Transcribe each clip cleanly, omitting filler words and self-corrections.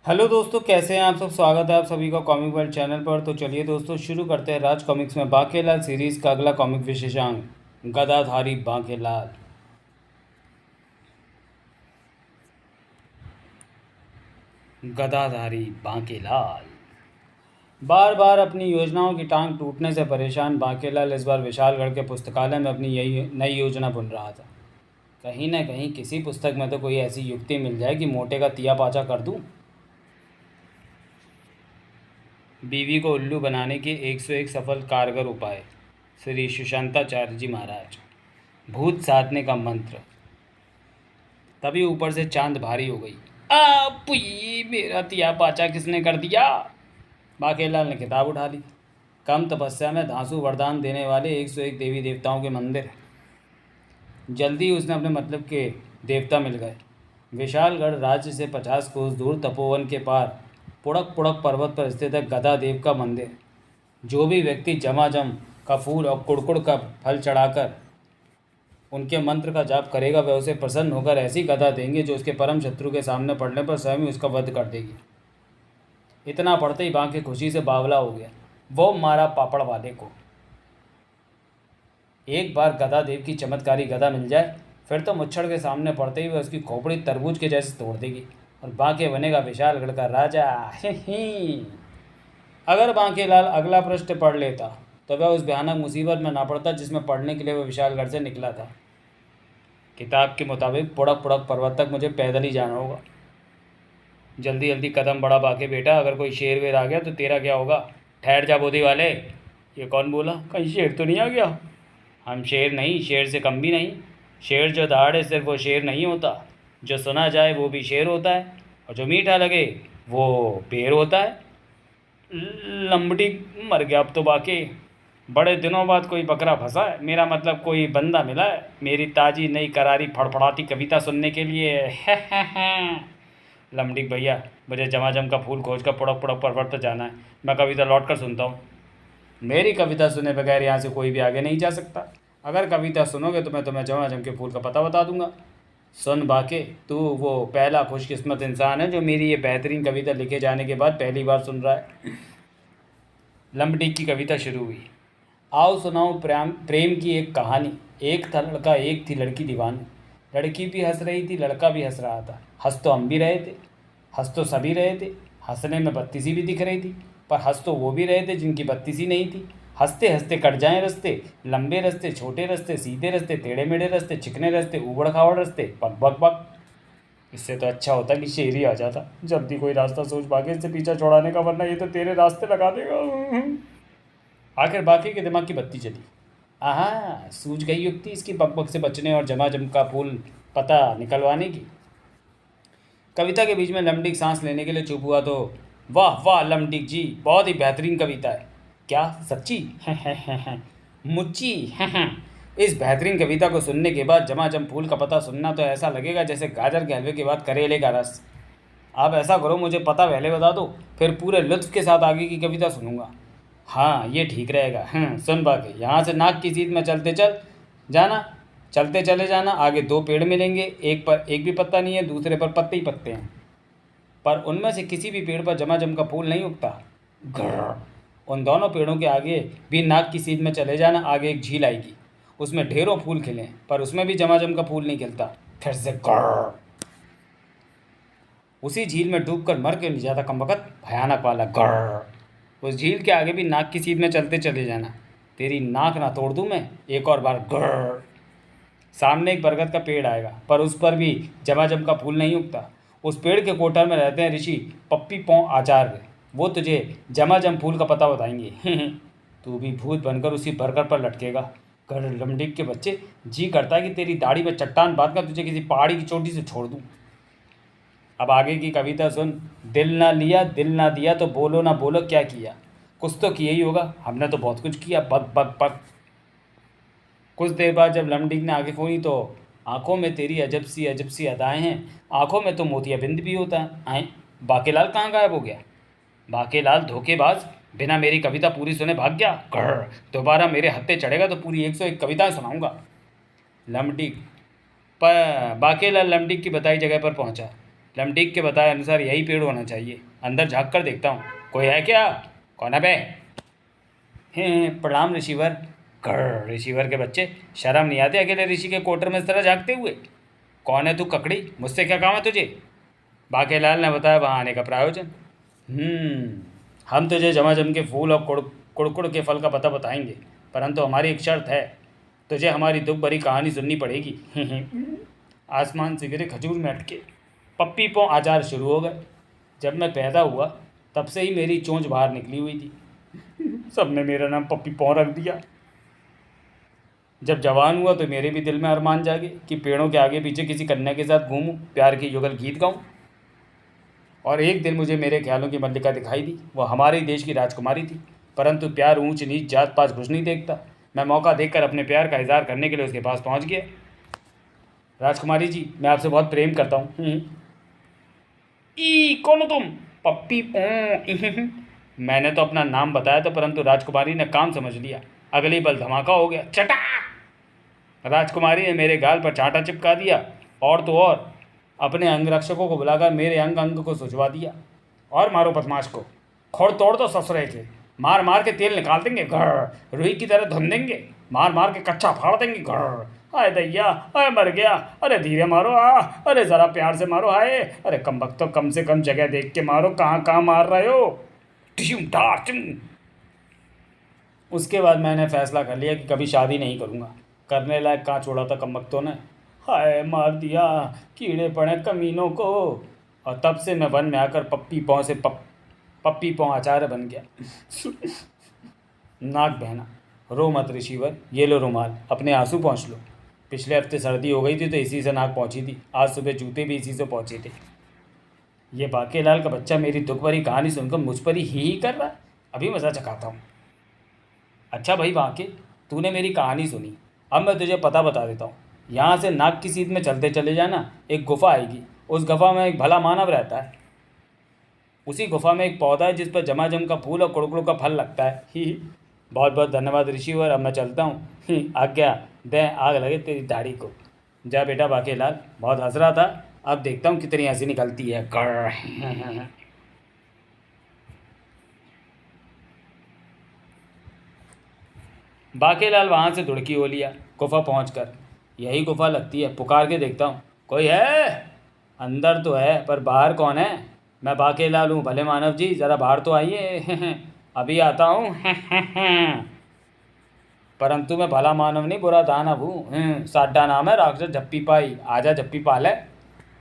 Hello दोस्तों, कैसे हैं आप सब। स्वागत है आप सभी का कॉमिक वर्ल्ड चैनल पर। तो चलिए दोस्तों, शुरू करते हैं राज कॉमिक्स में बांकेलाल सीरीज़ का अगला कॉमिक विशेषांक, गदाधारी बांकेलाल। गदाधारी बांकेलाल। बार बार अपनी योजनाओं की टांग टूटने से परेशान बांकेलाल इस बार विशालगढ़ के पुस्तकालय में अपनी यही नई योजना बुन रहा था। कहीं न कहीं किसी पुस्तक में तो कोई ऐसी युक्ति मिल जाए कि मोटे का तिया पाचा कर दूं। बीवी को उल्लू बनाने के 101 सफल कारगर उपाय। श्री सुशांताचार्य जी महाराज। भूत साधने का मंत्र। तभी ऊपर से चांद भारी हो गई। पुई, मेरा तिया पाचा किसने कर दिया। बाकेलाल ने किताब उठा ली। कम तपस्या में धांसू वरदान देने वाले 101 देवी देवताओं के मंदिर। जल्दी उसने अपने मतलब के देवता मिल गए। विशालगढ़ राज्य से 50 कोस दूर तपोवन के पार पुड़क पुड़क पर्वत पर स्थित है गदा देव का मंदिर। जो भी व्यक्ति जमाजम का फूल और कुड़कुड़ का फल चढ़ाकर उनके मंत्र का जाप करेगा, वह उसे प्रसन्न होकर ऐसी गदा देंगे जो उसके परम शत्रु के सामने पड़ने पर स्वयं ही उसका वध कर देगी। इतना पढ़ते ही बांके खुशी से बावला हो गया। वो मारा पापड़ वाले को। एक बार गदा देव की चमत्कारी गदा मिल जाए, फिर तो मुच्छड़ के सामने पड़ते ही वह उसकी खोपड़ी तरबूज के जैसे तोड़ देगी और बांके बनेगा विशालगढ़ का राजा। अगर बांकेलाल अगला पृष्ठ पढ़ लेता तो वह उस भयानक मुसीबत में ना पड़ता जिसमें पढ़ने के लिए वह विशालगढ़ से निकला था। किताब के मुताबिक पुड़क पुड़क पर्वत तक मुझे पैदल ही जाना होगा। जल्दी जल्दी कदम बढ़ा बाके बेटा, अगर कोई शेर वेर आ गया तो तेरा क्या होगा। ठहर जा बोधी वाले। ये कौन बोला, कहीं शेर तो नहीं आ गया। हम शेर नहीं, शेर से कम भी नहीं। शेर जो दहाड़े सिर्फ वो शेर नहीं होता, जो सुना जाए वो भी शेर होता है, और जो मीठा लगे वो पेड़ होता है। लंबड़ी मर गया अब तो बाके। बड़े दिनों बाद कोई बकरा फंसा है, मेरा मतलब कोई बंदा मिला है मेरी ताज़ी नई करारी फड़फड़ाती कविता सुनने के लिए। लमडिक भैया, मुझे जमाजम का फूल खोज कर पुड़क पुड़क पर्वत पर जाना है। मैं कविता लौट कर सुनता हूँ। मेरी कविता सुने बगैर यहाँ से कोई भी आगे नहीं जा सकता। अगर कविता सुनोगे तो मैं तुम्हें जमाजम के फूल का पता बता दूंगा। सुन बाके, तू वो पहला खुशकिस्मत इंसान है जो मेरी ये बेहतरीन कविता लिखे जाने के बाद पहली बार सुन रहा है। लंबडिक की कविता शुरू हुई। आओ सुनाओ प्रेम की एक कहानी। एक था लड़का, एक थी लड़की दीवानी। लड़की भी हंस रही थी, लड़का भी हंस रहा था। हंस तो हम भी रहे थे, हंस तो सभी रहे थे। हंसने में बत्ती सी भी दिख रही थी, पर हंस तो वो भी रहे थे जिनकी बत्ती सी नहीं थी। हंसते हंसते कट जाएं रास्ते, लंबे रास्ते, छोटे रास्ते, सीधे रास्ते, टेढ़े मेढ़े रास्ते, चिकने रास्ते, उबड़ खाबड़ रास्ते, पग बग बग। इससे तो अच्छा होता कि शेर ही आ जाता। जल्दी कोई रास्ता सोच बाकी इससे पीछा छुड़ाने का, वरना ये तो तेरे रास्ते लगा देगा। आखिर बाकी के दिमाग की बत्ती चली। आहा, सूझ गई युक्ति इसकी बकबक से बचने और जमाजम का फूल पता निकलवाने की। कविता के बीच में लमडिक सांस लेने के लिए चुप हुआ तो वाह वाह लमडिक जी, बहुत ही बेहतरीन कविता है। क्या सच्ची? मुच्ची। इस बेहतरीन कविता को सुनने के बाद जमाजम फूल का पता सुनना तो ऐसा लगेगा जैसे गाजर के हलवे के बाद करेले का रस। आप ऐसा करो, मुझे पता पहले बता दो, फिर पूरे लुत्फ के साथ आगे की कविता सुनूंगा। हाँ, ये ठीक रहेगा। सुन बाकी, यहाँ से नाक की सीध में चलते चल जाना, चलते चले जाना। आगे दो पेड़ मिलेंगे, एक पर एक भी पत्ता नहीं है, दूसरे पर पत्ते ही पत्ते हैं, पर उनमें से किसी भी पेड़ पर जमाजम का फूल नहीं उगता। ग्रर। उन दोनों पेड़ों के आगे भी नाक की सीध में चले जाना। आगे एक झील आएगी, उसमें ढेरों फूल खिले, पर उसमें भी जमाजम का फूल नहीं खिलता। फिर से ग्रर। उसी झील में डूबकर मर के नहीं जाता कमबख्त, भयानक वाला ग्रर। उस झील के आगे भी नाक की सीध में चलते चले जाना। तेरी नाक ना तोड़ दूं मैं, एक और बार ग्रर। सामने एक बरगद का पेड़ आएगा, पर उस पर भी जमाजम का फूल नहीं उगता। उस पेड़ के कोठर में रहते हैं ऋषि पप्पी पौ आचार्य, वो तुझे जमाजम फूल का पता बताएंगे। तू भी भूत बनकर उसी बरगद पर लटकेगा। कर लमडिक के बच्चे, जी करता है कि तेरी दाढ़ी में चट्टान बांध कर तुझे किसी पहाड़ी की चोटी से छोड़ दूं। अब आगे की कविता सुन। दिल ना लिया, दिल ना दिया, तो बोलो ना बोलो क्या किया। कुछ तो किया ही होगा, हमने तो बहुत कुछ किया। बक बक बक। कुछ देर बाद जब लमडिक ने आंखें खोली तो आंखों में तेरी अजब सी अदाएं हैं। आंखों में तो मोतियाबिंद भी होता है। आए, बाकेलाल कहाँ गायब हो गया। बाकेलाल धोखेबाज, बिना मेरी कविता पूरी सुने भाग गया। घर दोबारा मेरे हत्थे चढ़ेगा तो पूरी 101 कविताएं सुनाऊंगा। लमडिक। पर बाकेलाल लमडिक की बताई जगह पर पहुंचा लमटिक के बताए अनुसार यही पेड़ होना चाहिए। अंदर झाँक कर देखता हूँ, कोई है क्या? कौन है बे? हैं, प्रणाम ऋषिवर। कर ऋषिवर के बच्चे, शर्म नहीं आती अकेले ऋषि के कोटर में इस तरह झाँकते हुए? कौन है तू ककड़ी? मुझसे क्या काम है तुझे? बाकेलाल ने बताया वहाँ आने का प्रयोजन। हम तुझे झमाझम के फूल और कुड़कुड़ के फल का पता बताएंगे, परंतु हमारी एक शर्त है, तुझे हमारी दुख भरी कहानी सुननी पड़ेगी। आसमान से गिरे खजूर में अटके पप्पी पौ आचार शुरू हो गए। जब मैं पैदा हुआ तब से ही मेरी चोंच बाहर निकली हुई थी। सबने मेरा नाम पप्पी पौ रख दिया। जब जवान हुआ तो मेरे भी दिल में अरमान जागे कि पेड़ों के आगे पीछे किसी कन्या के साथ घूमूं, प्यार के युगल गीत गाऊं। और एक दिन मुझे मेरे ख्यालों की मल्लिका दिखाई दी। वह हमारे देश की राजकुमारी थी, परंतु प्यार ऊंच नीच जात पात कुछ नहीं देखता। मैं मौका देखकर अपने प्यार का इजहार करने के लिए उसके पास पहुंच गया। राजकुमारी जी, मैं आपसे बहुत प्रेम करता हूँ। ई कौन हो तुम? पप्पी पौ। मैंने तो अपना नाम बताया था, परंतु राजकुमारी ने काम समझ लिया। अगली पल धमाका हो गया। चटा! राजकुमारी ने मेरे गाल पर चांटा चिपका दिया और तो और अपने अंगरक्षकों को बुलाकर मेरे अंग अंग को सुझवा दिया। और मारो बदमाश को, खोड़ तोड़ दो ससुरे के, मार मार के तेल निकाल देंगे, घर रुई की तरह धुन देंगे, मार मार के कच्चा फाड़ देंगे। घर हाय दैया, हाय मर गया, अरे धीरे मारो, अरे ज़रा प्यार से मारो, हाय अरे कम वक्त तो कम से कम जगह देख के मारो, कहाँ कहाँ मार रहे हो? टिशुम टार्चुम। उसके बाद मैंने फैसला कर लिया कि कभी शादी नहीं करूँगा। करने लायक कहाँ छोड़ा था कम वक्तों ने। हाय मार दिया कीड़े पड़े कमीनों को। और तब से मैं वन में आकर पप्पी पौ से पप्पी पौ आचार्य बन गया। नाक बहना, रो मत ऋषिवर, ये लो रुमाल, अपने आंसू पहुँच लो। पिछले हफ्ते सर्दी हो गई थी तो इसी से नाक पहुँची थी। आज सुबह जूते भी इसी से पहुँचे थे। ये बाकेलाल का बच्चा मेरी दुख भरी कहानी सुनकर मुझ पर ही कर रहा है। अभी मज़ा चखाता हूँ। अच्छा भाई बाके, तूने मेरी कहानी सुनी, अब मैं तुझे पता बता देता हूँ। यहाँ से नाक की सीध में चलते चले जाना, एक गुफा आएगी। उस गुफा में एक भला मानव रहता है। उसी गुफा में एक पौधा है जिस पर जमाजम का फूल और कुड़कुड़ का फल लगता है। ही बहुत बहुत धन्यवाद ऋषिवर, अब मैं चलता हूँ। आज्ञा दे, आग लगे तेरी दाढ़ी को। जा बेटा बाकेलाल, बहुत हंस रहा था, अब देखता हूँ कितनी हंसी निकलती है। बाकेलाल वहाँ से दुड़की हो लिया। गुफा पहुँचकर, यही गुफा लगती है, पुकार के देखता हूँ, कोई है? अंदर तो है, पर बाहर कौन है? मैं बाकेलाल हूँ, भले मानव जी, ज़रा बाहर तो आइए। अभी आता हूँ। परंतु मैं भला मानव नहीं, बुरा दानव हूँ। साड्डा नाम है राक्षस झप्पी पाई, आजा झप्पी पाले।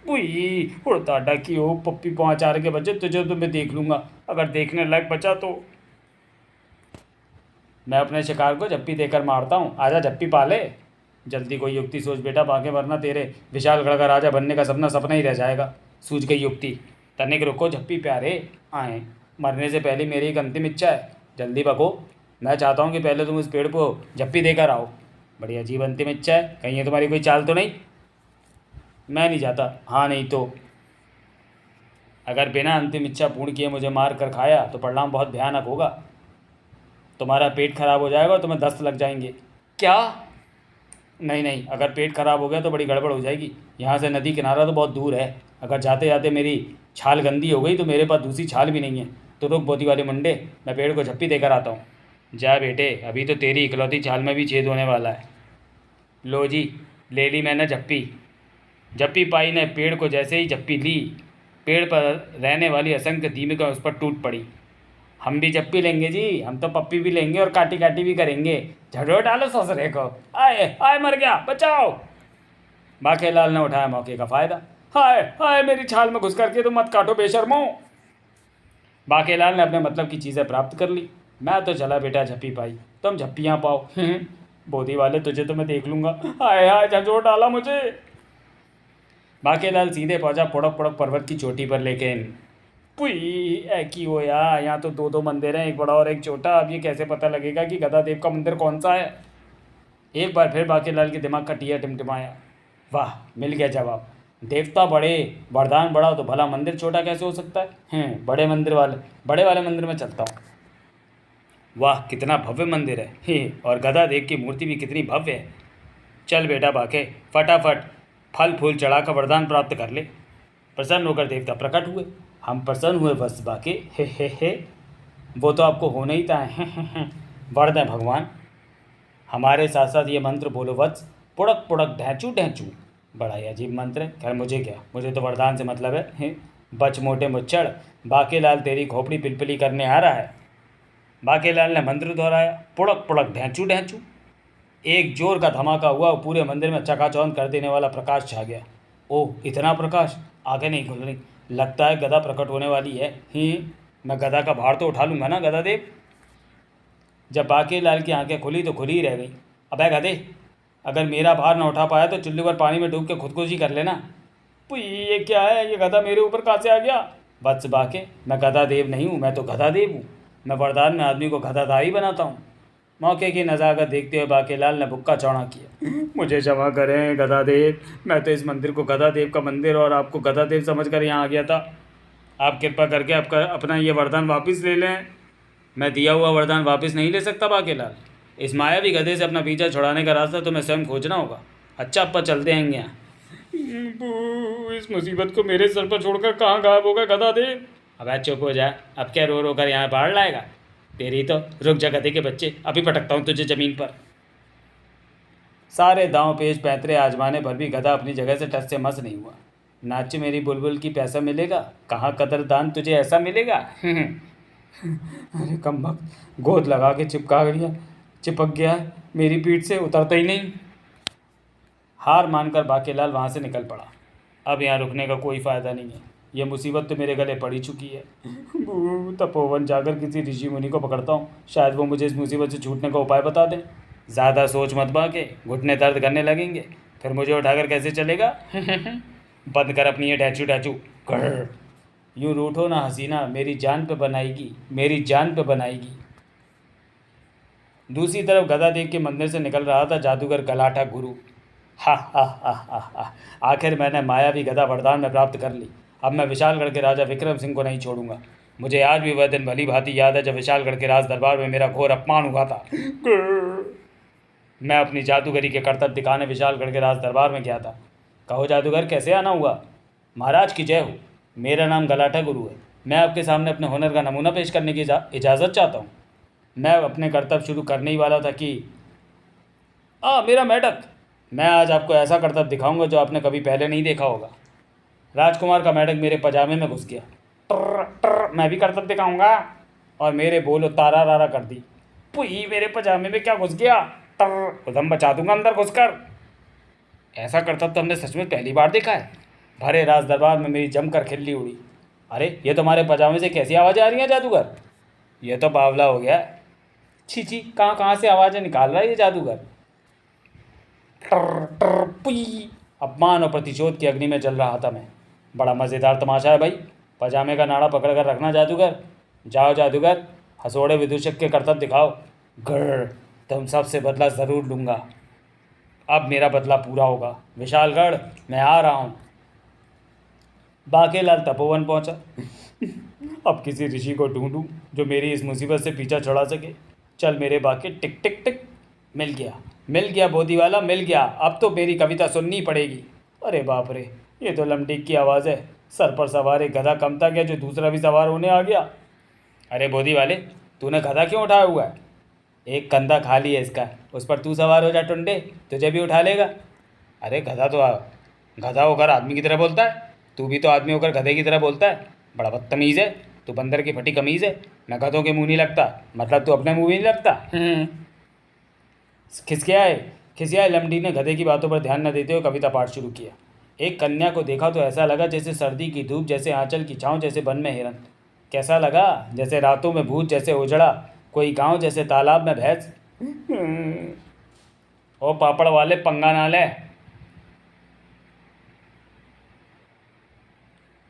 उई उड़ता डाकी हो पप्पी पहुँचार के बच्चे, तुझे तो मैं देख लूँगा, अगर देखने लायक बचा तो। मैं अपने शिकार को झप्पी देकर मारता हूँ, आजा झप्पी पाले। जल्दी कोई युक्ति सोच बेटा बाके, वरना तेरे विशाल गढ़ का राजा बनने का सपना सपना ही रह जाएगा। सूझ गई युक्ति। तनिक रुको झप्पी प्यारे, आए। मरने से पहले मेरी एक अंतिम इच्छा है, जल्दी बको। मैं चाहता हूँ कि पहले तुम उस पेड़ को झप्पी देकर आओ। बड़ी अजीब अंतिम इच्छा है, कहीं ये तुम्हारी कोई चाल तो नहीं? मैं नहीं चाहता। हाँ नहीं तो? अगर बिना अंतिम इच्छा पूर्ण किए मुझे मार कर खाया तो परिणाम बहुत भयानक होगा। तुम्हारा पेट खराब हो जाएगा और तुम्हें दस्त लग जाएंगे। क्या? नहीं नहीं, अगर पेट खराब हो गया तो बड़ी गड़बड़ हो जाएगी। यहाँ से नदी किनारा तो बहुत दूर है। अगर जाते जाते मेरी छाल गंदी हो गई तो मेरे पास दूसरी छाल भी नहीं है। तो रुक बोती वाले मुंडे, मैं पेड़ को झप्पी देकर आता हूँ। जा बेटे, अभी तो तेरी इकलौती छाल में भी छेद होने वाला है। लो जी, ले ली मैंने झप्पी। झप्पी पाई ने पेड़ को जैसे ही झप्पी ली, पेड़ पर रहने वाली असंख्य दीमकें उस पर टूट पड़ी। हम भी झप्पी लेंगे जी, हम तो पप्पी भी लेंगे और काटी काटी भी करेंगे। झड़ो डालो ससुरे को। आए आए, मर गया, बचाओ। बाकेलाल ने उठाया मौके का फ़ायदा। हाय हाय, मेरी छाल में घुस करके तुम मत काटो बेशर्मो। बाकेलाल ने अपने मतलब की चीज़ें प्राप्त कर ली। मैं तो चला बेटा झप्पी पाई, तुम झप्पियाँ पाओ। बोधी वाले, तुझे तो मैं देख लूँगा। हाय हाय, झंझोड़ डाला मुझे। बाकेलाल सीधे पहुँचा पुड़क पुड़क पर्वत की चोटी पर, लेकिन पुई की हो यार, यहाँ तो दो दो मंदिर हैं, एक बड़ा और एक छोटा। अब ये कैसे पता लगेगा कि गदा देव का मंदिर कौन सा है? एक बार फिर बाकेलाल के दिमाग का टिया टिमटिमाया। वाह, मिल गया जवाब। देवता बड़े, वरदान बड़ा, तो भला मंदिर छोटा कैसे हो सकता है? बड़े वाले मंदिर में चलता हूँ। वाह, कितना भव्य मंदिर है। और गदा देव की मूर्ति भी कितनी भव्य है। चल बेटा बाके, फटाफट फल फूल चढ़ाकर वरदान प्राप्त कर ले। प्रसन्न होकर देवता प्रकट हुए। हम प्रसन्न हुए वत्स बाके, हे। वो तो आपको होना ही था, हे। वर दें भगवान, हमारे साथ साथ ये मंत्र बोलो वत्स, पुड़क पुड़क ढैंचू ढैंचू। बड़ा ही अजीब मंत्र है। खैर मुझे क्या, मुझे तो वरदान से मतलब है। बच मोटे मुच्छड़, बाकेलाल तेरी खोपड़ी पिलपिली करने आ रहा है। बाकेलाल ने मंत्र दोहराया, पुड़क पुड़क ढैंचू ढैंचू। एक जोर का धमाका हुआ और पूरे मंदिर में चकाचौंध कर देने वाला प्रकाश छा गया। ओह, इतना प्रकाश! आंखें नहीं खुल रही। लगता है गदा प्रकट होने वाली है। मैं गदा का भार तो उठा लूँगा ना गदादेव। जब बाकेलाल की आंखें खुली तो खुली ही रह गई। अबे गधे, अगर मेरा भार ना उठा पाया तो चुल्ली पर पानी में डूब के खुदकुशी कर लेना। पुई, ये क्या है? ये गधा मेरे ऊपर कहाँ से आ गया? वत्स बाके, मैं गधा देव नहीं हूँ, मैं तो गधा देव हूँ। मैं वरदान में आदमी को गधाधारी बनाता हूँ। मौके की नज़ाकत देखते हुए बाकेलाल ने बुक्का चौड़ा किया। मुझे क्षमा करें गधादेव, मैं तो इस मंदिर को गधादेव का मंदिर और आपको गधादेव समझकर यहाँ आ गया था। आप कृपा करके आपका अपना ये वरदान वापस ले लें। मैं दिया हुआ वरदान वापस नहीं ले सकता बाकेलाल। इस मायावी गधे से अपना पीछा छुड़ाने का रास्ता तुम्हें स्वयं खोजना होगा। अच्छा अप्पा, चलते हैं यहाँ। इस मुसीबत को मेरे सर पर छोड़कर कहाँ गायब होगा गधादेव? अब चुप हो जा, अब क्या रो रो कर यहाँ बाढ़ लाएगा? तेरी तो, रुक जा गधे के बच्चे, अभी पटकता हूँ तुझे ज़मीन पर। सारे दांव पेच पैंतरे आजमाने पर भी गधा अपनी जगह से टस से मस नहीं हुआ। नाच मेरी बुलबुल की पैसा मिलेगा, कहाँ कदरदान तुझे ऐसा मिलेगा। अरे कम वक्त, गोद लगा के चिपक गया मेरी पीठ से, उतरता ही नहीं। हार मानकर बाकेलाल वहाँ से निकल पड़ा। अब यहाँ रुकने का कोई फ़ायदा नहीं है, यह मुसीबत तो मेरे गले पड़ी चुकी है। तपोवन जाकर किसी ऋषि मुनि को पकड़ता हूँ, शायद वो मुझे इस मुसीबत से छूटने का उपाय बता दें। ज़्यादा सोच मत बाके, घुटने दर्द करने लगेंगे, फिर मुझे उठाकर कैसे चलेगा? बंद कर अपनी ये डैचू डैचू। यूँ रूठो ना हसीना, मेरी जान पे बनाएगी, मेरी जान पे बनाएगी। दूसरी तरफ गदादेव के मंदिर से निकल रहा था जादूगर गलाठा गुरु। हा, आखिर मैंने मायावी गदा वरदान में प्राप्त कर ली। अब मैं विशालगढ़ के राजा विक्रम सिंह को नहीं छोड़ूंगा। मुझे आज भी वह दिन भली भांति याद है जब विशालगढ़ के राज दरबार में मेरा घोर अपमान हुआ था। मैं अपनी जादूगरी के करतब दिखाने विशालगढ़ के राज दरबार में गया था। कहो जादूगर, कैसे आना हुआ? महाराज की जय हो, मेरा नाम गलाठा गुरु है। मैं आपके सामने अपने हुनर का नमूना पेश करने की इजाज़त चाहता हूँ। मैं अपने करतब शुरू करने ही वाला था कि मेरा मेढक, मैं आज आपको ऐसा करतब दिखाऊंगा जो आपने कभी पहले नहीं देखा होगा। राजकुमार का मेढक मेरे पजामे में घुस गया। ट्र ट्र, मैं भी करतब दिखाऊंगा, और मेरे बोलो तारा रारा कर दी। पुई, मेरे पजामे में क्या घुस गया? ट्र, उधम बचा दूंगा अंदर घुसकर। ऐसा करतब तो हमने सच में पहली बार देखा है। भरे राज दरबार में मेरी जमकर खिल्ली उड़ी। अरे ये तुम्हारे पजामे से कैसी आवाज़ें आ रही हैं जादूगर? ये तो बावला हो गया। छी, कहाँ से आवाज़ें निकाल रहा है ये जादूगर? टर टर पुई, अपमान और प्रतिशोध की अग्नि में जल रहा था मैं। बड़ा मज़ेदार तमाशा है भाई। पजामे का नाड़ा पकड़ कर रखना जादूगर। जाओ जादूगर, हसोड़े विदूषक के करतब दिखाओ। गढ़, तुम सबसे बदला ज़रूर लूँगा। अब मेरा बदला पूरा होगा। विशालगढ़, मैं आ रहा हूँ। बाकेलाल तपोवन पहुँचा। अब किसी ऋषि को ढूंढूं जो मेरी इस मुसीबत से पीछा छुड़ा सके। चल मेरे बाके, टिक टिक टिक। मिल गया बोधी वाला, मिल गया। अब तो मेरी कविता सुननी पड़ेगी। अरे बाप रे, ये तो लमटीक की आवाज़ है। सर पर सवार एक गधा कम था क्या जो दूसरा भी सवार होने आ गया? अरे बोधी वाले, तूने गधा क्यों उठाया हुआ है? एक कंधा खाली है इसका, उस पर तू सवार हो जा टुंडे, तुझे भी उठा लेगा। अरे गधा होकर आदमी की तरह बोलता है। तू भी तो आदमी होकर गधे की तरह बोलता है। बड़ा बदतमीज़ है तू, बंदर की फटी कमीज़ है। मैं गधों के मुँह नहीं लगता, मतलब तू अपने मुँह भी नहीं लगता। खिसियाए लमडी ने गधे की बातों पर ध्यान न देते हुए कविता पाठ शुरू किया। एक कन्या को देखा तो ऐसा लगा जैसे सर्दी की धूप, जैसे आंचल की छाँव, जैसे वन में हिरन। कैसा लगा? जैसे रातों में भूत, जैसे उजड़ा कोई गांव, जैसे तालाब में भैंस। ओ पापड़ वाले, पंगा ना ले।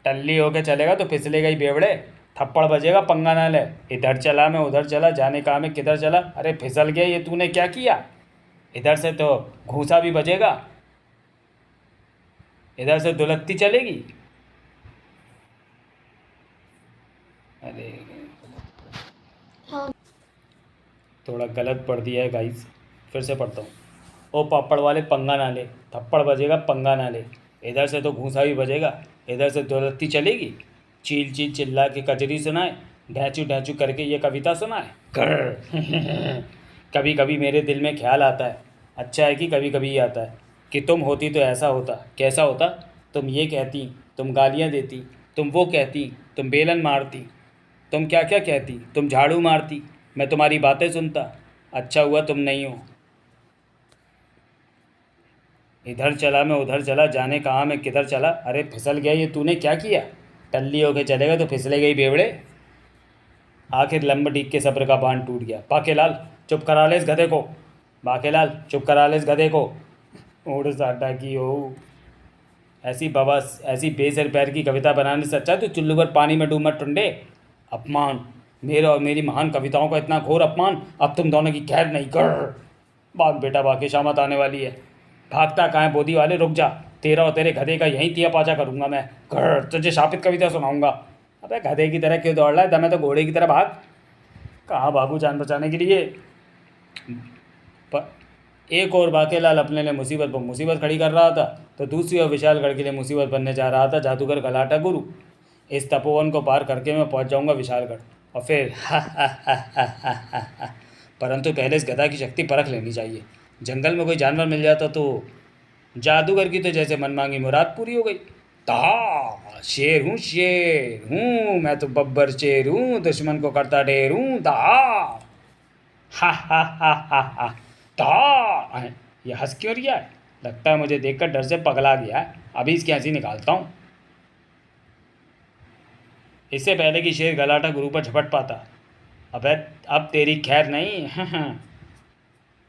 टल्ली होके चलेगा तो फिसलेगा ही बेवड़े। थप्पड़ बजेगा, पंगा ना ले। इधर चला मैं उधर चला, जाने कहा मैं किधर चला। अरे फिसल गया, ये तूने क्या किया? इधर से तो घूसा भी बजेगा, इधर से दुलत्ती चलेगी। अरे थोड़ा गलत पढ़ दिया है गाइस, फिर से पढ़ता हूँ। ओ पापड़ वाले, पंगा ना ले। थप्पड़ बजेगा, पंगा ना ले। इधर से तो घूसा भी बजेगा, इधर से दौलती चलेगी, चील चील चिल्ला के कजरी सुनाए, ढैचू ढैचू करके ये कविता सुनाए। कर कभी कभी मेरे दिल में ख्याल आता है, अच्छा है कि कभी कभी ही आता है, कि तुम होती तो ऐसा होता। कैसा होता? तुम ये कहती, तुम गालियाँ देती, तुम वो कहती, तुम बेलन मारती, तुम क्या क्या कहती, तुम झाड़ू मारती, मैं तुम्हारी बातें सुनता। अच्छा हुआ तुम नहीं हो। इधर चला मैं उधर चला, जाने कहाँ मैं किधर चला। अरे फिसल गया, ये तूने क्या किया? टल्ली होके चलेगा तो फिसले गई बेवड़े। आखिर लंब टीक के सब्र का बांध टूट गया। बाकेलाल चुप करा ले इस गधे को, बाकेलाल चुप करा ले इस गधे को। उड़ साटा की हो। ऐसी बवास, ऐसी बेसर पैर की कविता बनाने से अच्छा तो चुल्लू पर पानी में डूब मत टुंडे। अपमान, मेरे और मेरी महान कविताओं का इतना घोर अपमान, अब तुम दोनों की खैर नहीं। कर भाग बेटा, बाकी शामत आने वाली है। भागता कहाँ है बोधी वाले, रुक जा, तेरा और तेरे गधे का यहीं तिया पाचा करूंगा मैं। कर तुझे शापित कविता सुनाऊंगा। अबे गधे की तरह क्यों दौड़ रहा है, दमे तो घोड़े की तरह भाग। कहाँ भागू जान बचाने के लिए। एक और बाकेलाल अपने लिए मुसीबत पर मुसीबत खड़ी कर रहा था, तो दूसरी ओर विशालगढ़ के लिए मुसीबत बनने जा रहा था जादूगर गलाटा गुरु। इस तपोवन को पार करके मैं पहुंच जाऊंगा विशालगढ़, और फिर परंतु पहले इस गधा की शक्ति परख लेनी चाहिए। जंगल में कोई जानवर मिल जाता तो जादूगर की तो जैसे मनमांगी मुराद पूरी हो गई। ता शेर हूँ मैं तो, बब्बर शेर हूँ, दुश्मन को करता ढेर हूँ। दा हा ता ये हंस क्यों रिया है? लगता है मुझे देखकर डर से पगला गया है। अभी इसकी हंसी निकालता हूँ। इससे पहले कि शेर गलाटा गुरु पर झपट पाता, अबे अब तेरी खैर नहीं।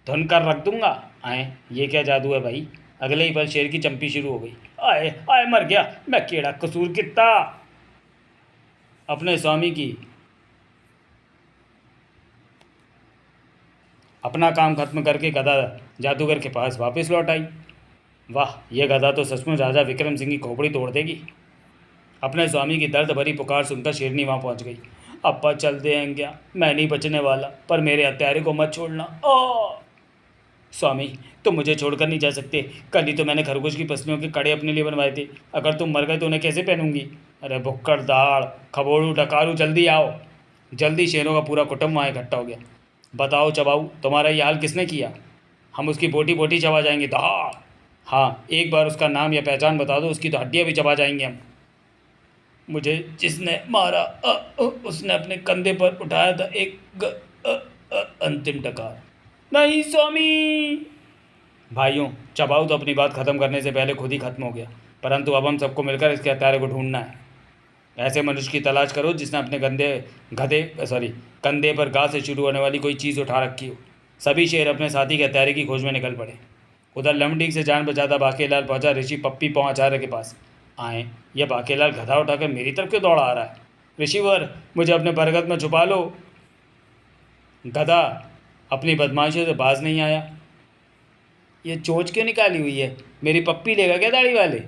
धुन कर रख दूंगा। आए ये क्या जादू है भाई? अगले ही पल शेर की चंपी शुरू हो गई। आए आए मर गया मैं, केड़ा कसूर कितना। अपने स्वामी की अपना काम खत्म करके गधा जादूगर के पास वापस लौट आई। वाह, यह गधा तो सचमुच राजा विक्रम सिंह की खोपड़ी तोड़ देगी। अपने स्वामी की दर्द भरी पुकार सुनकर शेरनी वहाँ पहुँच गई। अप्पा चल दे हैं क्या, मैं नहीं बचने वाला, पर मेरे हत्यारे को मत छोड़ना। ओ स्वामी, तुम मुझे छोड़कर नहीं जा सकते। कल ही तो मैंने खरगोश की पसलियों के कड़े अपने लिए बनवाए थे। अगर तुम मर गए तो उन्हें कैसे पहनूंगी? अरे भुक्कड़ दाड़, खबोड़ू डकारू, जल्दी आओ। जल्दी शेरों का पूरा कुटुंब वहाँ इकट्ठा हो गया। बताओ चबाऊ, तुम्हारा ये हाल किसने किया? हम उसकी बोटी बोटी चबा जाएंगे। दाड़। हाँ, एक बार उसका नाम या पहचान बता दो, उसकी तो हड्डियाँ भी चबा जाएंगे हम। मुझे जिसने मारा उसने अपने कंधे पर उठाया था एक अंतिम डकार। नहीं स्वामी। भाइयों, चबाऊ तो अपनी बात खत्म करने से पहले खुद ही खत्म हो गया, परंतु अब हम सबको मिलकर इसके हत्यारे को ढूंढना है। ऐसे मनुष्य की तलाश करो जिसने अपने कंधे पर गा से शुरू होने वाली कोई चीज़ उठा रखी हो। सभी शेर अपने साथी के हत्यारे की खोज में निकल पड़े। उधर लमडीक से जान बचाता बाकेलाल पहुंचा ऋषि पप्पी पहुँचारे के पास। आए, यह बाकेलाल गधा उठाकर मेरी तरफ क्यों दौड़ा आ रहा है? ऋषिवर, मुझे अपने बरगद में छुपा लो। गधा अपनी बदमाशियों से बाज नहीं आया। ये चोंच क्यों निकाली हुई है? मेरी पप्पी लेगा क्या दाढ़ी वाले?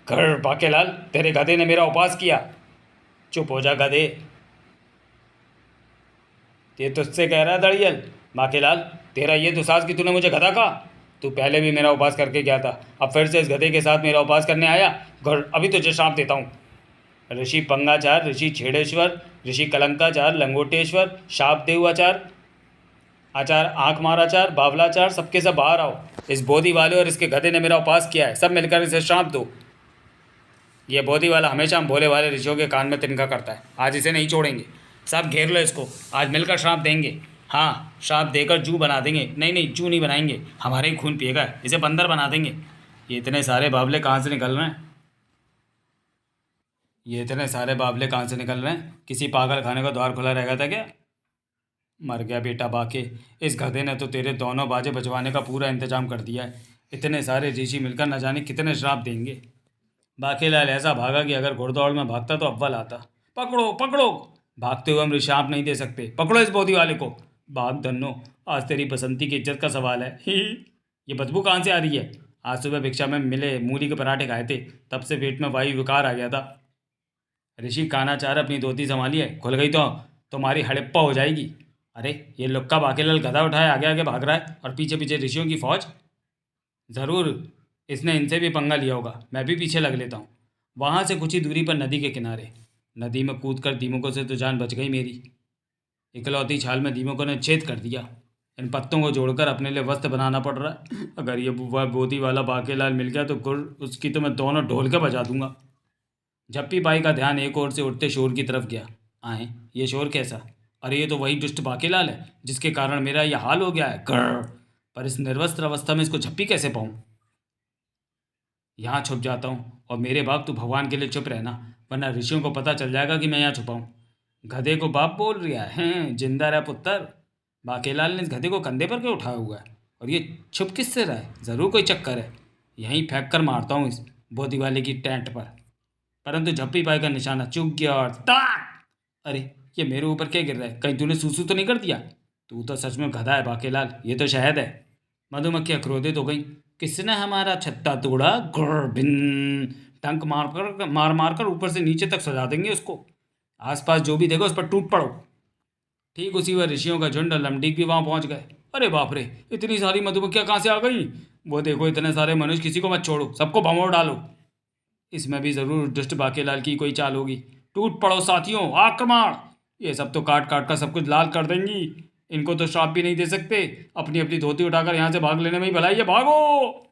कर बाकेलाल, तेरे गधे ने मेरा उपवास किया। चुप हो जा गधे। ये तुझसे कह रहा है दड़ियल। बाकेलाल, तेरा ये दुसाज कि तूने मुझे गधा कहा? तू पहले भी मेरा उपवास करके गया था, अब फिर से इस गधे के साथ मेरा उपवास करने आया? घर अभी तुझे श्राप देता हूँ। ऋषि पंगाचार, ऋषि छेड़ेश्वर, ऋषि कलंकाचार, लंगोटेश्वर, शाप देवाचार, आचार आँख माराचार, बावलाचार, सबके सब बाहर आओ। इस बोधी वाले और इसके गधे ने मेरा उपवास किया है, सब मिलकर इसे श्राप दो। ये बोधी वाला हमेशा हम भोले वाले ऋषियों के कान में तिनका करता है, आज इसे नहीं छोड़ेंगे। सब घेर लो इसको, आज मिलकर श्राप देंगे। हाँ, श्राप देकर जू बना देंगे। नहीं नहीं, जू नहीं बनाएंगे, हमारे ही खून पिएगा, इसे बंदर बना देंगे। ये इतने सारे बावले कहाँ से निकल रहे हैं? किसी पागल खाने का द्वार खुला रहेगा था क्या? मर गया बेटा बाके, इस गधे ने तो तेरे दोनों बाजे बचवाने का पूरा इंतजाम कर दिया है। इतने सारे ऋषि मिलकर न जाने कितने श्राप देंगे। बाकेलाल ऐसा भागा कि अगर घुड़दौड़ में भागता तो अव्वल आता। पकड़ो पकड़ो, भागते हुए हम श्राप नहीं दे सकते, पकड़ो इस बोधी वाले को। भाग धन्नो, आज तेरी बसंती की इज्जत का सवाल है। ही ये बदबू कहाँ से आ रही है? आज सुबह भिक्षा में मिले मूली के पराठे खाए थे, तब से पेट में वायु विकार आ गया था। ऋषि कानाचार, अपनी धोती संभाली है, खुल गई तो तुम्हारी हड़प्पा हो जाएगी। अरे ये लुक्का बाकेलाल गधा उठाए आगे आगे भाग रहा है और पीछे पीछे ऋषियों की फौज। ज़रूर इसने इनसे भी पंगा लिया होगा, मैं भी पीछे लग लेता हूँ। वहाँ से कुछ ही दूरी पर नदी के किनारे नदी में कूद कर दीमकों से तो जान बच गई मेरी। इकलौती छाल में दीमकों ने छेद कर दिया। इन पत्तों को जोड़कर अपने लिए वस्त्र बनाना पड़ रहा है। अगर ये वह गोदी वाला बाकेलाल मिल गया तो गुर उसकी तो मैं दोनों ढोल के बजा दूंगा। झप्पी बाई का ध्यान एक ओर से उठते शोर की तरफ गया। आए, ये शोर कैसा? अरे ये तो वही दुष्ट बाकेलाल है जिसके कारण मेरा यह हाल हो गया है। कर पर इस निर्वस्त्र अवस्था में इसको झप्पी कैसे पाऊं? यहाँ छुप जाता हूँ और मेरे बाप तू भगवान के लिए चुप रहना, वरना ऋषियों को पता चल जाएगा कि मैं यहाँ छुपा हूँ। गधे को बाप बोल रहा है, जिंदा रहा पुत्र। बाकेलाल ने इस गधे को कंधे पर क्यों उठाया हुआ है और ये छुप किससे रहा है? ज़रूर कोई चक्कर है। यहीं फेंक कर मारता हूँ इस बोदी वाले की टेंट पर। परंतु झप्पी पाई का निशाना चूक गया और ताक! अरे ये मेरे ऊपर क्या गिर रहा है? कहीं तूने सूसू तो नहीं कर दिया? तू तो सच में गधा है बाकेलाल, ये तो शहद है। मधुमक्खियाँ क्रोधित हो गई। किसने हमारा छत्ता तोड़ा? गुर भिन। टंक मार मार कर ऊपर से नीचे तक सजा देंगे उसको। आसपास जो भी देखो उस पर टूट पड़ो। ठीक उसी वह ऋषियों का झुंड और लमडीक भी वहां पहुंच गए। अरे बाप रे, इतनी सारी मधुमक्खियां कहाँ से आ गई? वो देखो, इतने सारे मनुष्य, किसी को मत छोड़ो, सबको भमोड़ डालो। इसमें भी जरूर दुष्ट बाकेलाल की कोई चाल होगी। टूट पड़ो साथियों, आक्रमण! ये सब तो काट काट कर सब कुछ लाल कर देंगी। इनको तो श्राप भी नहीं दे सकते। अपनी अपनी धोती उठाकर यहाँ से भाग लेने में ही भलाई है, भागो!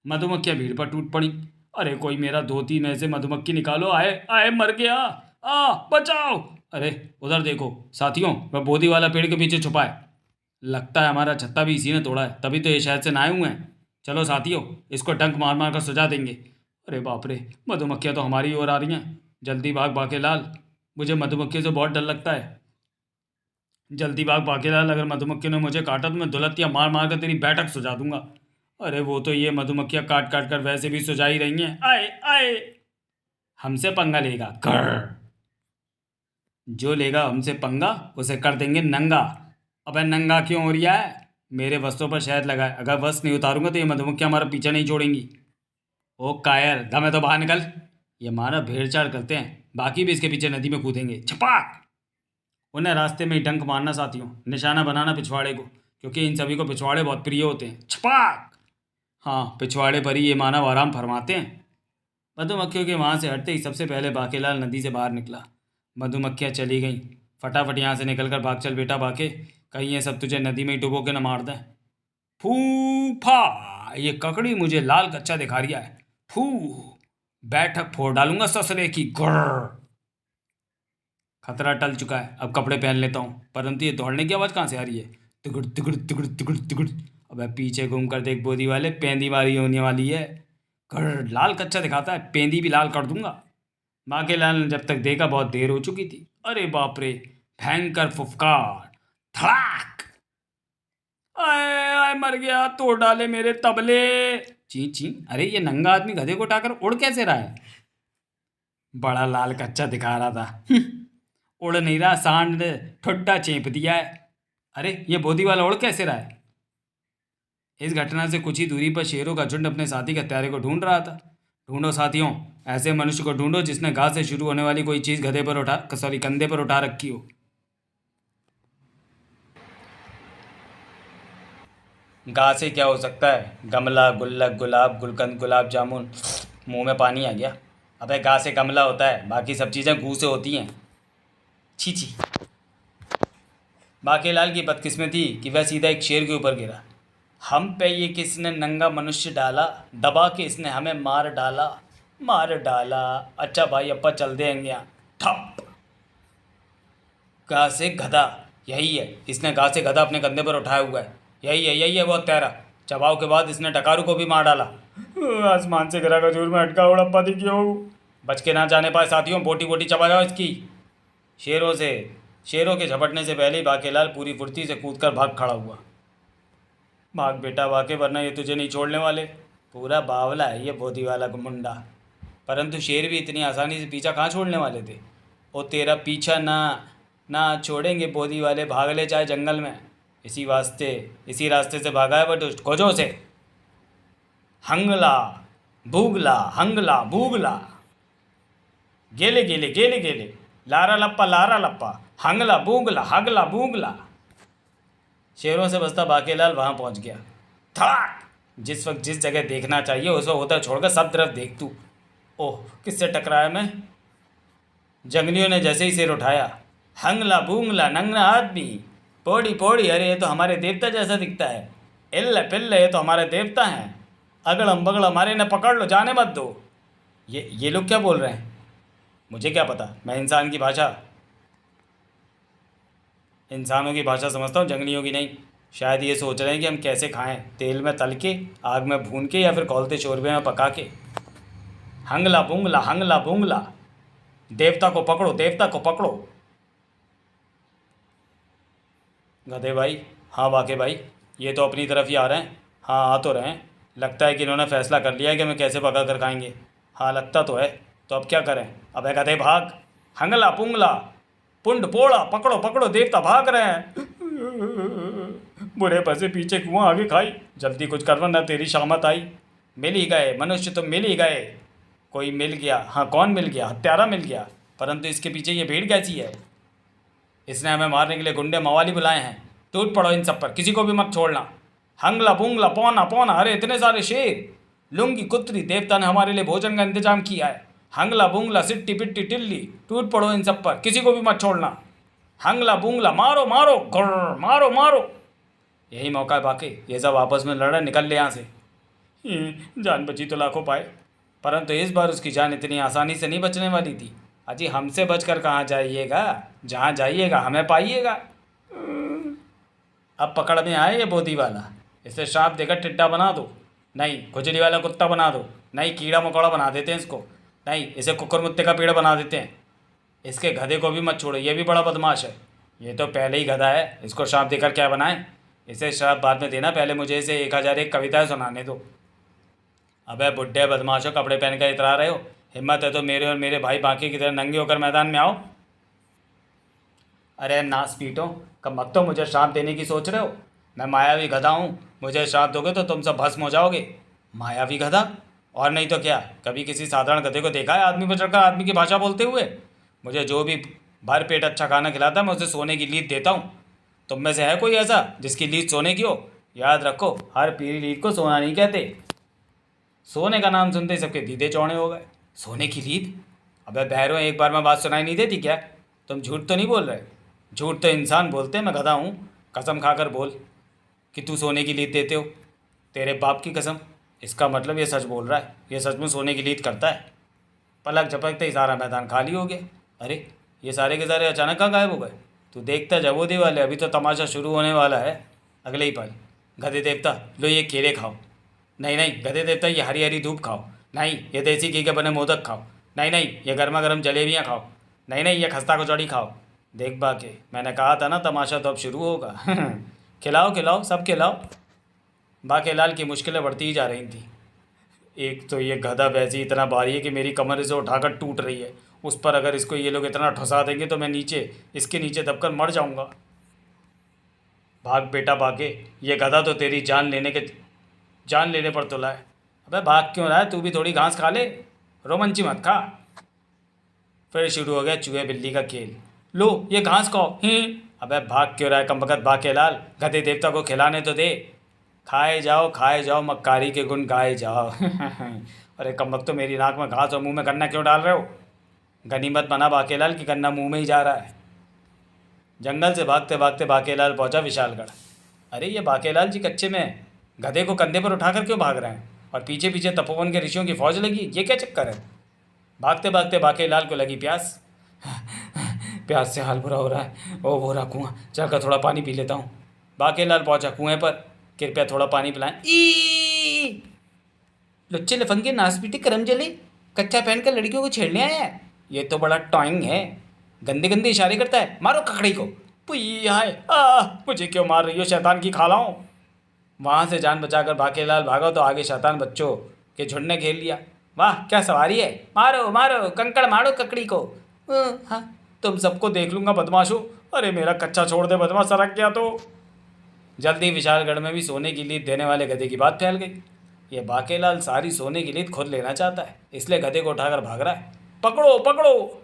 मधुमक्खियां भीड़ पर टूट पड़ी। अरे कोई मेरा धोती में से मधुमक्खी निकालो, आए आए, मर गया, आ बचाओ! अरे उधर देखो साथियों, वह बोधी वाला पेड़ के पीछे छुपा है। लगता है हमारा छत्ता भी इसी ने तोड़ा है, तभी तो ये शहर से नहाए हुए हैं। चलो साथियों, इसको डंक मार मार कर सुझा देंगे। अरे बाप रे, मधुमक्खियां तो हमारी ओर आ रही हैं। जल्दी भाग बाकेलाल, मुझे मधुमक्खियों से बहुत डर लगता है। जल्दी भाग बाकेलाल, अगर मधुमक्खी ने मुझे काटा तो मैं दुलत्तियाँ मार मार कर तेरी बैठक सुझा दूंगा। अरे वो तो ये मधुमक्खियाँ काट काट कर वैसे भी सुझा ही रही हैं। आए आए, हमसे पंगा लेगा कर। जो लेगा हमसे पंगा उसे कर देंगे नंगा। अबे नंगा क्यों हो रहा है? मेरे वस्त्रों पर शहद लगा है, अगर वस्त्र नहीं उतारूंगा तो ये मधुमक्खियाँ हमारा पीछा नहीं छोड़ेंगी। ओ कायर, दम है तो बाहर निकल। ये माना भेड़चाड़ करते हैं, बाकी भी इसके पीछे नदी में कूदेंगे। छपाक! उन्हें रास्ते में ही डंक मारना साथियों, निशाना बनाना पिछवाड़े को, क्योंकि इन सभी को पिछवाड़े बहुत प्रिय होते हैं। छपाक! हाँ, पिछवाड़े पर ही ये मानव आराम फरमाते हैं। मधुमक्खियों के वहाँ से हटते ही सबसे पहले बाकेलाल नदी से बाहर निकला। मधुमक्खियाँ चली गईं। फटाफट यहाँ से निकल कर भाग चल बेटा बाके, कहीं ये सब तुझे नदी में ही डुबो के न मार दें। फू फा! ये ककड़ी मुझे लाल कच्चा दिखा रिया है। फू! बैठक फोड़ डालूंगा ससुरे की। गुर्र! खतरा टल चुका है, अब कपड़े पहन लेता हूँ। परंतु ये दौड़ने की आवाज़ कहाँ से आ रही है? तिगुड़ तिगुड़ तिगुड़ तिगुड़ तिगुड़। अब पीछे घूम कर देख, बोदी वाले, पेंदी मारी होने वाली है। कर लाल कच्चा दिखाता है, पेंदी भी लाल कर दूंगा। बाकेलाल ने जब तक देखा बहुत देर हो चुकी थी। अरे बाप रे, भयंकर फुफकार! धड़ाक! आए आए, मर गया, तोड़ डाले मेरे तबले। ची ची, अरे ये नंगा आदमी गधे को उठाकर उड़ कैसे रहा है? बड़ा लाल कच्चा दिखा रहा था। उड़ नहीं रहा, सांड ने ठुड्डा चेप दिया है। अरे ये बोधी वाला उड़ कैसे रहा है? इस घटना से कुछ ही दूरी पर शेरों का झुंड अपने साथी के हत्यारे को ढूंढ रहा था। ढूंढो साथियों, ऐसे मनुष्य को ढूंढो जिसने घास से शुरू होने वाली कोई चीज गधे पर कंधे पर उठा रखी हो। घास से क्या हो सकता है? गमला, गुल्लक, गुलाब, गुलकंद, गुलाब जामुन। मुंह में पानी आ गया। अबे घास से गमला होता है, बाकी सब चीज़ें गू से होती हैं। छी छी। बाकेलाल की बदकिस्मती कि वह सीधा एक शेर के ऊपर गिरा। हम पे ये किसने नंगा मनुष्य डाला, दबा के इसने हमें मार डाला, मार डाला। अच्छा भाई, अप्पा चल देंगे यहाँ। ठप! घास से गधा, यही है, इसने घास से गधा अपने कंधे पर उठाया हुआ है। यही है वो हत्यारा। चबाव के बाद इसने डकारू को भी मार डाला। आसमान से गिरा खजूर में अटका उड़ा पति क्यों? बच के ना जाने पाए साथियों, बोटी बोटी चबा जाओ इसकी। शेरों के झपटने से पहले ही बाकेलाल पूरी फुर्ती से कूदकर भाग खड़ा हुआ। भाग बेटा भागे, वरना ये तुझे नहीं छोड़ने वाले। पूरा बावला है ये बोधी वाला मुंडा। परंतु शेर भी इतनी आसानी से पीछा कहाँ छोड़ने वाले थे। ओ तेरा पीछा ना छोड़ेंगे बोधी वाले, भाग ले चाहे जंगल में। इसी रास्ते से भागा है वह दुष्ट, खोजो से। हंगला भूगला गेले गेले गेले गेले, लारा लप्पा, हंगला भूगला। शेरों से बसता बाकेलाल वहां पहुंच गया। धड़ाक! जिस वक्त जिस जगह देखना चाहिए उस वक्त उधर छोड़कर सब तरफ देख तू। ओह, किससे टकराया मैं? जंगलियों ने जैसे ही सिर उठाया, हंगला बूंगला नंगना आदमी, पोड़ी पोड़ी, अरे ये तो हमारे देवता जैसा दिखता है। इल्ले पिल्ले, ये तो हमारे देवता हैं। अगड़म बगड़म, हमारे ने पकड़ लो, जाने मत दो। ये लोग क्या बोल रहे हैं? मुझे क्या पता, मैं इंसानों की भाषा समझता हूँ, जंगलियों की नहीं। शायद ये सोच रहे हैं कि हम कैसे खाएं, तेल में तल के, आग में भून के, या फिर खौलते शोरबे में पका के। हंगला बूंगला, देवता को पकड़ो, देवता को पकड़ो। गधे भाई, हाँ वाके भाई, ये तो अपनी तरफ ही आ रहे हैं। हाँ, आ तो रहे हैं। लगता है कि इन्होंने फैसला कर लिया है कि हमें कैसे पका कर खाएंगे। हाँ, लगता तो है। तो अब क्या करें? अबे गधे भाग, हंगला पुंगला, पुंड पोड़ा, पकड़ो पकड़ो, देवता भाग रहे हैं। बुरे पसे पीछे कुआं आगे खाई, जल्दी कुछ कर वरना तेरी शामत आई। मिल ही गए मनुष्य, तुम मिल ही गए। कोई मिल गया? हाँ, कौन मिल गया? हत्यारा मिल गया। परंतु इसके पीछे ये भीड़ कैसी है? इसने हमें मारने के लिए गुंडे मवाली बुलाए हैं। टूट पड़ो इन सब पर, किसी को भी मत छोड़ना। हंगला बुंगला पौना पौना, अरे इतने सारे शेर, लुंगी कुतरी, देवता ने हमारे लिए भोजन का इंतजाम किया है। हंगला बुंगला सिट्टी पिट्टी टिल्ली, टूट पड़ो इन सब पर, किसी को भी मत छोड़ना। हंगला बुंगला, मारो मारो गुर्र, मारो मारो। यही मौका है बाकी, ये सब आपस में लड़ रहे, निकल ले यहाँ से। जान बची तो लाखों पाए, परंतु इस बार उसकी जान इतनी आसानी से नहीं बचने वाली थी। अजी, हमसे बचकर कहाँ जाइएगा? जहाँ जाइएगा हमें पाइएगा। अब पकड़ में आए ये बोधी वाला, इसे श्राप देकर टिड्डा बना दो, नहीं खुजली वाला कुत्ता बना दो, नहीं कीड़ा मकोड़ा बना देते हैं इसको, नहीं इसे कुकुर मुत्ते का पेड़ बना देते हैं। इसके गधे को भी मत छोड़ो, ये भी बड़ा बदमाश है। ये तो पहले ही गधा है, इसको श्राप देकर क्या बनाएं? इसे श्राप बाद में देना, पहले मुझे इसे 1001 कविताएं सुनाने दो। अबे बुड्ढे बदमाशों, कपड़े पहन कर इतरा रहे हो? हिम्मत है तो मेरे और मेरे भाई बाकी की तरह नंगे होकर मैदान में आओ। अरे नास पीटो, कब मत तो मुझे श्राप देने की सोच रहे हो? मैं मायावी गधा हूँ, मुझे श्राप दोगे तो तुम सब भस्म हो जाओगे। मायावी गधा? और नहीं तो क्या, कभी किसी साधारण गधे को देखा है आदमी पर चढ़कर आदमी की भाषा बोलते हुए? मुझे जो भी भर पेट अच्छा खाना खिलाता है मैं उसे सोने की लीद देता हूँ। तुम में से है कोई ऐसा जिसकी लीद सोने की हो? याद रखो, हर पीली लीद को सोना नहीं कहते। सोने का नाम सुनते ही सबके दीदे चौड़े हो गए। सोने की लीद? अबे बहरो, एक बार में बात सुनाई नहीं देती क्या? तुम झूठ तो नहीं बोल रहे? झूठ तो इंसान बोलते हैं, मैं गधा हूँ। कसम खाकर बोल कि तू सोने की लीद देते हो। तेरे बाप की कसम। इसका मतलब ये सच बोल रहा है, ये सच में सोने की लीद करता है। पलक झपकते ही सारा मैदान खाली हो गया। अरे, ये सारे के सारे अचानक कहाँ गायब हो गए? तू देखता जा वो दे वाले, अभी तो तमाशा शुरू होने वाला है। अगले ही पल, गधे देवता लो ये केले खाओ। नहीं नहीं गधे देवता, ये हरी हरी धूप खाओ। नहीं, ये देसी घी के बने मोदक खाओ। नहीं नहीं, ये गर्मा गर्म जलेबियाँ खाओ। नहीं नहीं, ये खस्ता कचौड़ी खाओ। देख बाके, मैंने कहा था ना तमाशा तो अब शुरू होगा। खिलाओ खिलाओ, सब खिलाओ। बाकेलाल की मुश्किलें बढ़ती ही जा रही थी। एक तो ये गधा वैसे इतना भारी है कि मेरी कमर इसे उठाकर टूट रही है, उस पर अगर इसको ये लोग इतना ठुसा देंगे तो मैं नीचे, इसके नीचे दबकर मर जाऊंगा। भाग बेटा भागे, ये गधा तो तेरी जान लेने पर तुला है। अबे भाग क्यों रहा है? तू भी थोड़ी घास खा ले, रोमंची मत खा। फिर शुरू हो गया चूहे बिल्ली का खेल। लो ये घास खाओ। अबे भाग क्यों रहा है कमबख्त बाकेलाल, गधे देवता को खिलाने तो दे। खाए जाओ मक्कारी के गुण गाए जाओ। अरे कमबख्त, तो मेरी नाक में घास और मुंह में गन्ना क्यों डाल रहे हो? गनीमत बना बाकेलाल कि गन्ना मुंह में ही जा रहा है। जंगल से भागते भागते बाकेलाल पहुंचा विशालगढ़। अरे ये बाकेलाल जी कच्चे में हैं, गधे को कंधे पर उठाकर क्यों भाग रहे हैं? और पीछे पीछे तपोवन के ऋषियों की फौज लगी, ये क्या चक्कर है? भागते भागते बाकेलाल को लगी प्यास। प्यास से हाल बुरा हो रहा है। ओ वो रहा कुआं, चलकर थोड़ा पानी पी लेता हूँ। बाकेलाल पहुंचा कुएं पर। कृपया थोड़ा पानी पिलाएं। ई लुच्चे लफंगे नासपीटे करम जले, कच्चा पहनकर लड़कियों को छेड़ने आया है। ये तो बड़ा टॉइंग है, गंदे गंदे इशारे करता है। मारो ककड़ी को। पुई हाय, मुझे क्यों मार रही हो शैतान की खालाओं? वहाँ से जान बचाकर बाकेलाल भागा तो आगे शैतान बच्चों के झुंड ने घेर लिया। वाह क्या सवारी है, मारो मारो कंकड़ मारो ककड़ी को। हाँ, तुम सबको देख लूंगा बदमाशो। अरे मेरा कच्चा छोड़ दे बदमाश, सरक गया तो। जल्दी विशालगढ़ में भी सोने की लीद देने वाले गधे की बात फैल गई। ये बाकेलाल सारी सोने की लीद खुद लेना चाहता है, इसलिए गधे को उठाकर भाग रहा है। पकड़ो पकड़ो।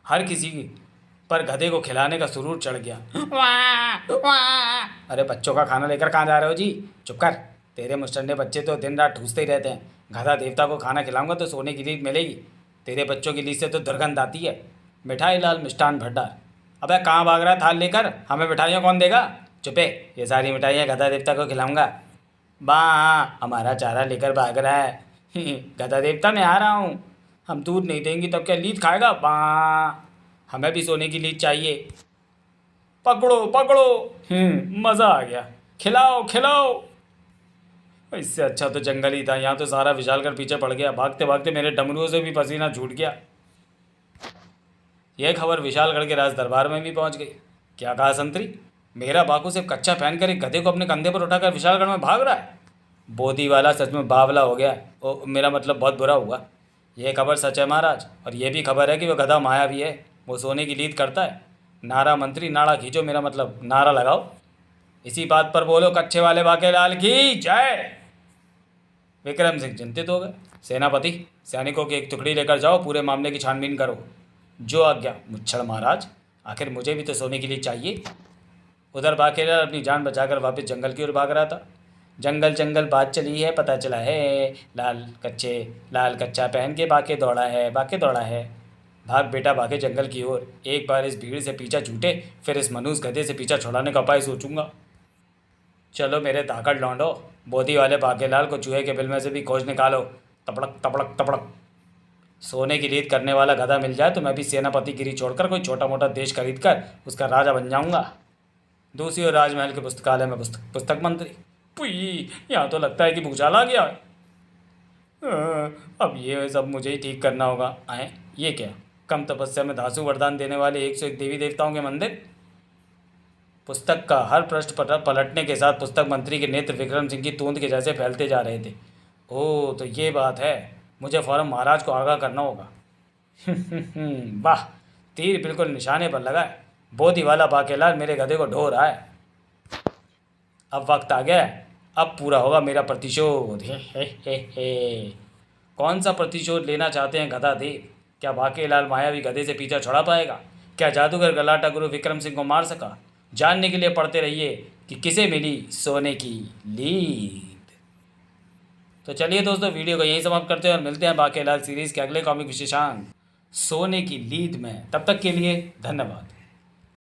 हर किसी पर गधे को खिलाने का सुरूर चढ़ गया। वाह वाह। अरे बच्चों का खाना लेकर कहाँ जा रहे हो जी? चुप कर। तेरे मुस्टंडे बच्चे तो दिन रात ठूसते ही रहते हैं। गधा देवता को खाना खिलाऊंगा तो सोने की लीद मिलेगी। तेरे बच्चों की लीद से तो दुर्गंध आती है। मिठाई लाल मिष्ठान भंडार। अबे कहाँ भाग रहा है थाल लेकर? हमें मिठाइयाँ कौन देगा? चुपे, ये सारी मिठाइयाँ गधा देवता को खिलाऊंगा। बा, हमारा चारा लेकर भाग रहा है। गधा देवता मैं आ रहा हूँ। हम दूध नहीं देंगे तब क्या लीद खाएगा? बा, हमें भी सोने की लीद चाहिए। पकड़ो पकड़ो। मज़ा आ गया। खिलाओ खिलाओ। इससे अच्छा तो जंगल ही था। यहाँ तो सारा विशालगढ़ पीछे पड़ गया। भागते भागते मेरे डमरुओं से भी पसीना छूट गया। यह खबर विशालगढ़ के राज दरबार में भी पहुंच गई। क्या कहा संतरी? मेरा बाकू सिर्फ कच्चा पहनकर एक गधे को अपने कंधे पर उठाकर विशालगढ़ में भाग रहा है। बोधी वाला सच में बावला हो गया। मेरा मतलब बहुत बुरा हुआ। यह खबर सच है महाराज, और यह भी खबर है कि वह गधा माया भी है। वो सोने की लीद करता है। नारा मंत्री, नाड़ा खींचो, मेरा मतलब नारा लगाओ। इसी बात पर बोलो कच्चे वाले बाकेलाल की जय। विक्रम सिंह चिंतित हो गए। सेनापति, सैनिकों की एक टुकड़ी लेकर जाओ, पूरे मामले की छानबीन करो। जो आज्ञा मुच्छड़ महाराज। आखिर मुझे भी तो सोने के लिए चाहिए। उधर बाकेलाल अपनी जान बचाकर वापस जंगल की ओर भाग रहा था। जंगल जंगल बात चली है, पता चला है। लाल कच्चा पहन के बाके दौड़ा है। भाग बेटा भागे जंगल की ओर। एक बार इस भीड़ से पीछा छूटे, फिर इस मनुष्य गधे से पीछा छुड़ाने का उपाय सोचूंगा। चलो मेरे ताकत लौंडो, बोधी वाले बाकेलाल को चूहे के बिल में से भी खोज निकालो। तपड़क तपड़क तपड़क। सोने की लीद करने वाला गधा मिल जाए तो मैं भी सेनापति गिरी छोड़कर कोई छोटा मोटा देश खरीद कर उसका राजा बन जाऊंगा। दूसरी ओर राजमहल के पुस्तकालय में पुस्तक मंत्री। पुई, यहाँ तो लगता है कि भूचाल आ गया है। अब ये सब मुझे ही ठीक करना होगा। आए, ये क्या? कम तपस्या में धांसू वरदान देने वाले 101 देवी देवताओं के मंदिर। पुस्तक का हर पृष्ठ पलटने के साथ पुस्तक मंत्री के नेत्र विक्रम सिंह की तूंद के जैसे फैलते जा रहे थे। ओह, तो ये बात है। मुझे फौरन महाराज को आगाह करना होगा। वाह, तीर बिल्कुल निशाने पर लगा है। बोधी वाला बाकेलाल मेरे गधे को ढो रहा है। अब वक्त आ गया है। अब पूरा होगा मेरा प्रतिशोध। हे। कौन सा प्रतिशोध लेना चाहते हैं गधा देव? क्या बाकेलाल मायावी गधे से पीछा छुड़ा पाएगा? क्या जादूगर गलाटा गुरु विक्रम सिंह को मार सका? जानने के लिए पढ़ते रहिए कि किसे मिली सोने की लीद। तो चलिए दोस्तों, वीडियो को यहीं समाप्त करते हैं और मिलते हैं बाकेलाल सीरीज़ के अगले कॉमिक विशेषांक सोने की लीद में। तब तक के लिए धन्यवाद।